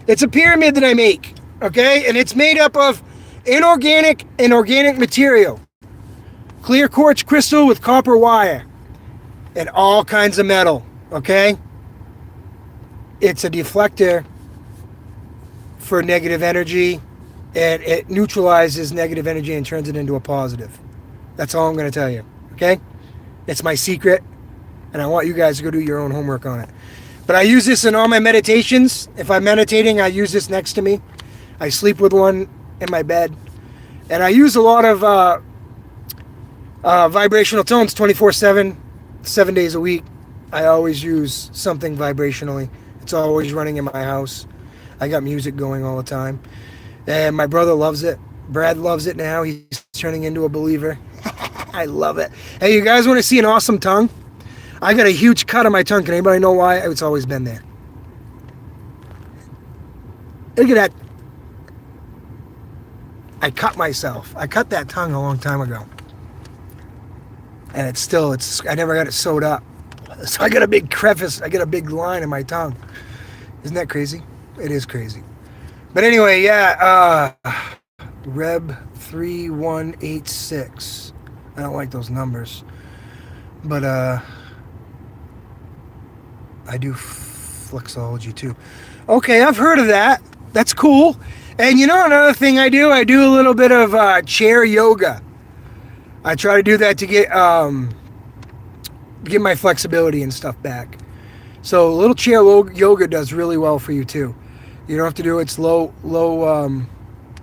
Speaker 1: It's a pyramid that I make, okay? And it's made up of inorganic and organic material. Clear quartz crystal with copper wire. And all kinds of metal, okay? It's a deflector for negative energy, and it neutralizes negative energy and turns it into a positive. That's all I'm going to tell you, okay? It's my secret, and I want you guys to go do your own homework on it. But I use this in all my meditations. If I'm meditating, I use this next to me. I sleep with one in my bed. And I use a lot of vibrational tones 24/7, 7 days a week. I always use something vibrationally. It's always running in my house. I got music going all the time. And my brother loves it. Brad loves it now. He's turning into a believer. I love it. Hey, you guys want to see an awesome tongue? I got a huge cut on my tongue. Can anybody know why? It's always been there. Look at that. I cut myself. I cut that tongue a long time ago. And I never got it sewed up. So I got a big crevice. I got a big line in my tongue. Isn't that crazy? It is crazy. But anyway, yeah. Reb 3186. I don't like those numbers. But, I do flexology too. Okay, I've heard of that. That's cool. And you know another thing I do a little bit of chair yoga. I try to do that to get my flexibility and stuff back. So a little chair yoga does really well for you too. You don't have to do it's low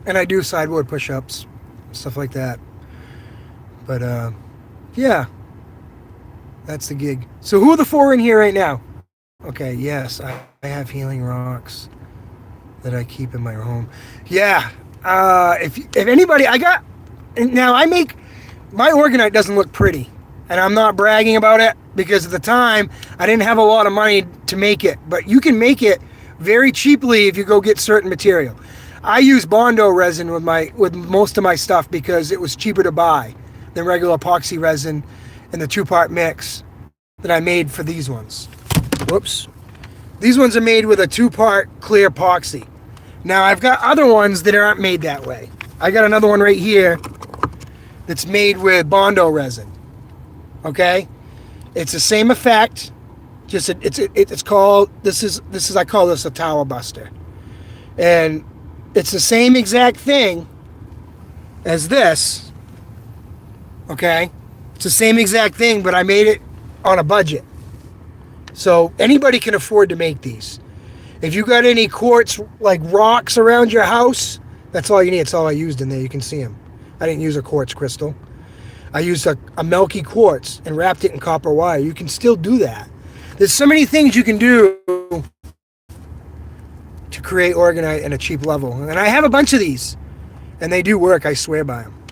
Speaker 1: and I do sideboard push-ups, stuff like that. But yeah, that's the gig. So who are the 4 in here right now? Okay, yes, I have healing rocks that I keep in my home. Yeah, if anybody, now I make, my Orgonite doesn't look pretty, and I'm not bragging about it because at the time I didn't have a lot of money to make it, but you can make it very cheaply if you go get certain material. I use Bondo resin with most of my stuff because it was cheaper to buy than regular epoxy resin in the 2-part mix that I made for these ones. Whoops. These ones are made with a 2-part clear epoxy. Now I've got other ones that aren't made that way. I got another one right here that's made with Bondo resin. Okay? It's the same effect. Just it's called, this is I call this a tower buster. And it's the same exact thing as this. Okay? It's the same exact thing, but I made it on a budget. So anybody can afford to make these. If you got any quartz, like rocks around your house, that's all you need. That's all I used in there. You can see them. I didn't use a quartz crystal. I used a Melky quartz and wrapped it in copper wire. You can still do that. There's so many things you can do to create Orgonite at a cheap level. And I have a bunch of these. And they do work, I swear by them.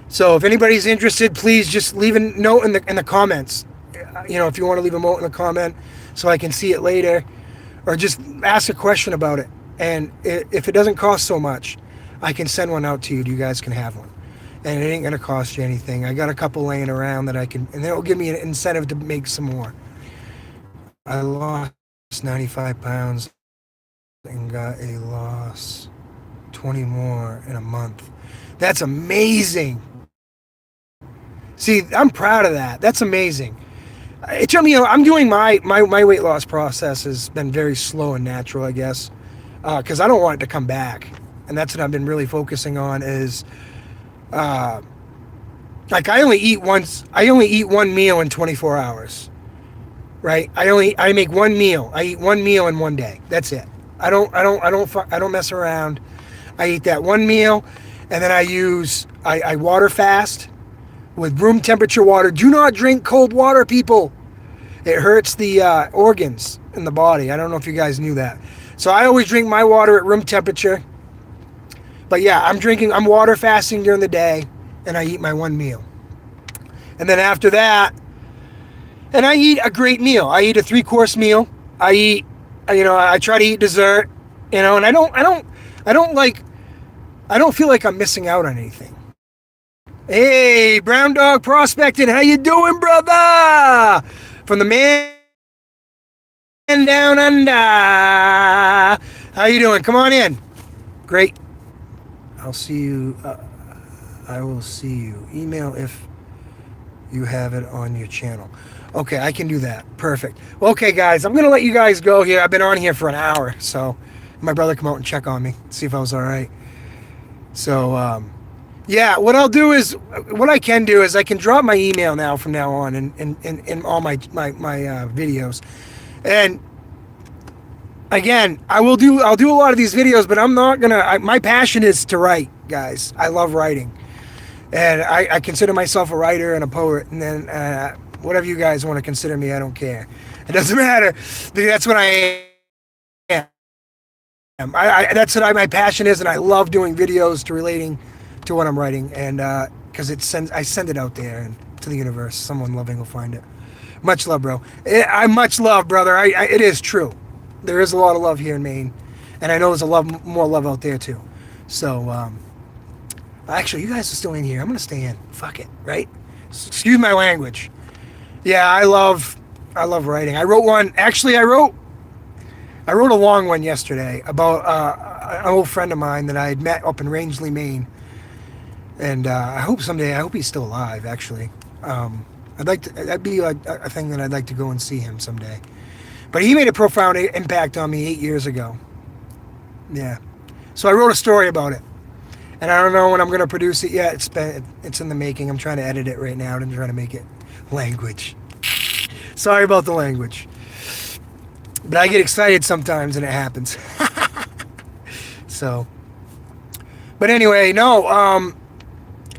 Speaker 1: So if anybody's interested, please just leave a note in the comments. You know, if you want to leave a note in the comment so I can see it later. Or just ask a question about it. And if it doesn't cost so much, I can send one out to you. You guys can have one. And it ain't going to cost you anything. I got a couple laying around that I can, and it'll give me an incentive to make some more. I lost 95 pounds and got a loss 20 more in a month. That's amazing. See, I'm proud of that. That's amazing. It took me, you know, I'm doing my weight loss process has been very slow and natural, I guess, because I don't want it to come back. And that's what I've been really focusing on is, like I only eat one meal in 24 hours, right? I make one meal. I eat one meal in one day. That's it. I don't mess around. I eat that one meal, and then I water fast with room temperature water. Do not drink cold water, people. It hurts the organs in the body. I don't know if you guys knew that. So I always drink my water at room temperature. But yeah, I'm water fasting during the day, and I eat my one meal. And then after that, and I eat a great meal. I eat a 3-course meal. I try to eat dessert, and I don't feel like I'm missing out on anything. Hey, Brown Dog Prospecting, how you doing, brother? From the man down under. How you doing? Come on in. Great. I'll see you. I will see you. Email if you have it on your channel. Okay, I can do that. Perfect. Well, okay, guys, I'm going to let you guys go here. I've been on here for an hour, so my brother come out and check on me, see if I was all right. So, yeah, what I can do is I can drop my email now from now on in all my videos. And again, I'll do a lot of these videos, but I'm not gonna. My passion is to write, guys. I love writing, and I consider myself a writer and a poet. And then whatever you guys want to consider me, I don't care. It doesn't matter. That's what I am. That's what my passion is, and I love doing videos relating to what I'm writing, and because I send it out there and to the universe. Someone loving will find it. Much love, bro. Much love, brother. It is true. There is a lot of love here in Maine, and I know there's more love out there too. So, actually, you guys are still in here. I'm gonna stay in. Fuck it, right? Excuse my language. Yeah, I love writing. I wrote one. Actually, I wrote a long one yesterday about an old friend of mine that I had met up in Rangeley, Maine, and I hope he's still alive. Actually, that'd be like a thing that I'd like to go and see him someday. But he made a profound impact on me 8 years ago. Yeah. So I wrote a story about it. And I don't know when I'm going to produce it yet. It's in the making. I'm trying to edit it right now and trying to make it language. Sorry about the language. But I get excited sometimes and it happens. So. But anyway, no.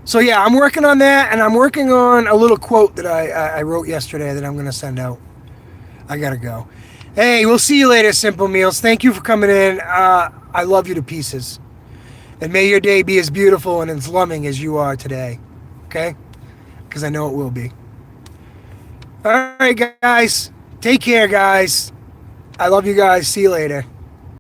Speaker 1: So yeah, I'm working on that, and I'm working on a little quote that I wrote yesterday that I'm gonna send out. I gotta go. Hey, we'll see you later, Simple Meals. Thank you for coming in. I love you to pieces, and may your day be as beautiful and as loving as you are today. Okay? Because I know it will be. All right, guys. Take care, guys. I love you guys. See you later.